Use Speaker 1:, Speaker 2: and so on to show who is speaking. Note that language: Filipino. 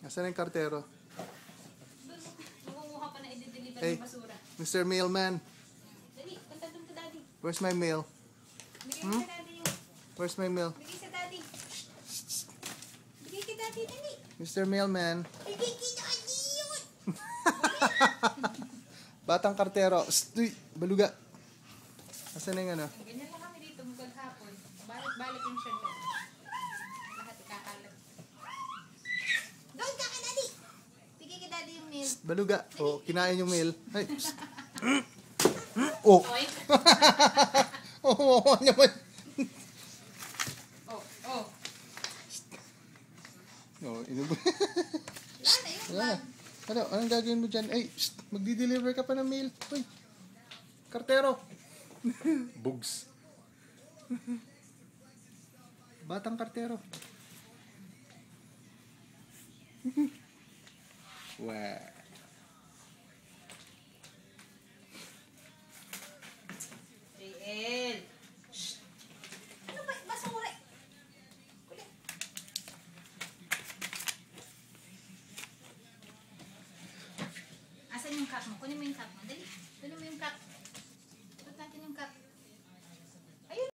Speaker 1: Nasaan yung kartero?
Speaker 2: Makukuha pa na i-deliver
Speaker 1: Hey,
Speaker 2: yung basura.
Speaker 1: Mr. Mailman.
Speaker 2: Dali, punta dun ka daddy.
Speaker 1: Where's my mail?
Speaker 2: Bigay mo sa daddy yun.
Speaker 1: Where's my mail?
Speaker 2: Bigay sa daddy. Bigay kay daddy, dali.
Speaker 1: Mr. Mailman.
Speaker 2: Bigay kay daddy yun.
Speaker 1: Batang kartero. Uy, baluga. Nasaan yung ano?
Speaker 2: Ganyan lang kami dito maghapon. Balik-balik yung siya doon. Lahat ikakalat. Doon ka kay daddy. Bigay kay daddy yung meal.
Speaker 1: Baluga. Oh, kinain yung mail. Ay. Oh.
Speaker 2: Oy.
Speaker 1: Oh, naman.
Speaker 2: Oh, oh.
Speaker 1: Oh, inubo.
Speaker 2: Wala na yung
Speaker 1: Wala na.
Speaker 2: bag.
Speaker 1: Ano, anong gagawin mo dyan? Ay, magdi-deliver ka pa ng mail. Uy, kartero. Bugs. Batang kartero. Wow.
Speaker 2: JL. Ano ba? Basura. Kulit. Asan yung cup mo? Kunin mo yung cup mo. Dali. Kunin mo yung cup. Ito natin yung cup.